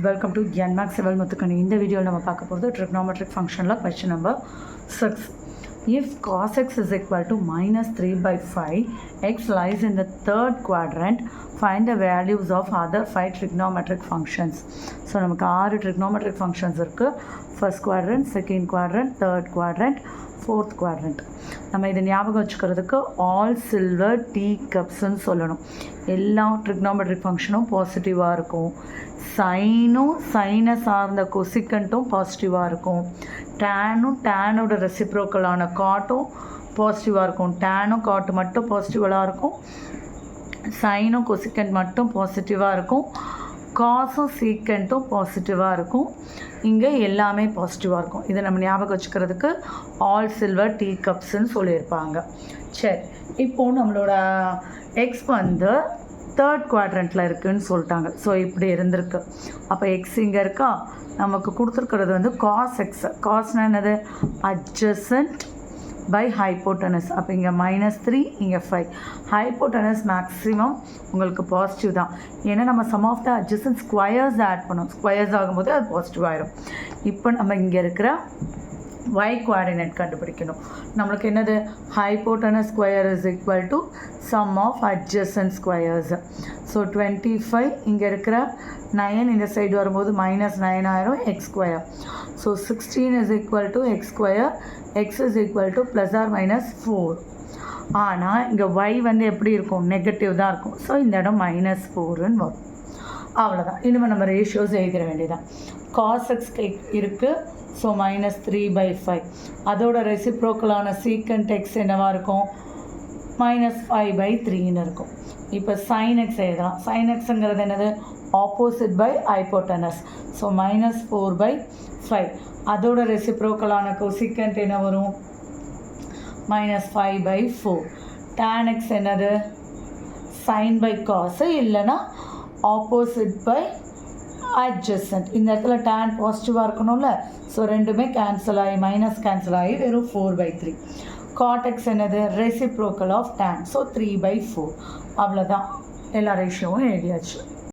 Welcome to Yanmax Civil Muthukani. In the video, we will talk about the trigonometric function. Question number 6. If cos x is equal to minus 3 by 5, x lies in the third quadrant, find the values of other 5 trigonometric functions. So, we have 6 trigonometric functions. First quadrant, second quadrant, third quadrant, fourth quadrant. நம்ம இதை ஞாபகம் வச்சுக்கிறதுக்கு all silver tea கப்ஸ்ன்னு சொல்லணும். எல்லா trigonometric ஃபங்க்ஷனும் பாசிட்டிவாக இருக்கும். சைனை சார்ந்த கொசிக்கண்ட்டும் பாசிட்டிவாக இருக்கும். டேனோட ரெசிப்ரோக்கலான காட்டும் பாசிட்டிவாக இருக்கும். டேனும் காட்டு மட்டும் பாசிட்டிவாக இருக்கும். சைனும் கொசிக்கண்ட் மட்டும் பாசிட்டிவாக இருக்கும். காசும் சீக்கண்ட்டும் பாசிட்டிவாக இருக்கும். இங்கே எல்லாமே பாசிட்டிவாக இருக்கும். இதை நம்ம ஞாபகம் வச்சுக்கிறதுக்கு ஆல் சில்வர் டீ கப்ஸ்ன்னு சொல்லியிருப்பாங்க. சரி, இப்போது நம்மளோட எக்ஸ் வந்து தேர்ட் குவாட்ரண்ட்டில் இருக்குதுன்னு சொல்லிட்டாங்க. ஸோ இப்படி இருந்திருக்கு. அப்போ எக்ஸ் இங்கே இருக்கா, நமக்கு கொடுத்துருக்கிறது வந்து காஸ் எக்ஸ். காஸ்னா என்னது? Adjacent by hypotenuse. அப்போ இங்கே -3, இங்கே 5. ஹைப்போட்டனஸ் மேக்ஸிமம் உங்களுக்கு பாசிட்டிவ் தான். ஏன்னா நம்ம sum of the adjacent squares add பண்ணோம். ஸ்கொயர்ஸ் ஆகும்போது அது பாசிட்டிவ் ஆயிரும். இப்போ நம்ம இங்கே இருக்கிற y கோஆர்டினேட் கண்டுபிடிக்கணும். நம்மளுக்கு என்னது? Hypotenuse square is equal to sum of adjacent squares. So 25, இங்கே இருக்கிற 9 இந்த சைடு வரும்போது -9 ஆயிரும், x square. So 16 is equal to x square. X is equal to +or-4. ஆனால் இங்கே y வந்து எப்படி இருக்கும்? நெகட்டிவ் தான் இருக்கும். ஸோ இந்த இடம் -4ன்னு வரும். அவ்வளோதான். இனிமேல் நம்ம ரேஷியோஸ் எழுதிட வேண்டியதான். காஸ் எக்ஸ் இருக்குது. ஸோ -3/5. அதோட ரெசிப்ரோக்கலான சீக்கண்ட் எக்ஸ் என்னவாக இருக்கும்? -5/3ன்னு இருக்கும். இப்போ சைன் எக்ஸ் எழுதலாம். சைன் எக்ஸுங்கிறது என்னது? Opposite by hypotenuse. ஸோ -4/5. அதோட ரெசிப்ரோக்கலான கொசிக்கண்ட் என்ன வரும்? -5/4. tan எக்ஸ் என்னது? சைன் பை காசு, இல்லைன்னா ஆப்போசிட் பை adjacent. இந்த இடத்துல tan பாசிட்டிவாக இருக்கணும்ல. ஸோ ரெண்டுமே கேன்சல் ஆகி கேன்சல் ஆகி வெறும் 4/3. cot x என்னது? Reciprocal of tan. ஸோ 3/4. அவ்வளோதான். எல்லா ரேஷியோவும் எழுதியாச்சு.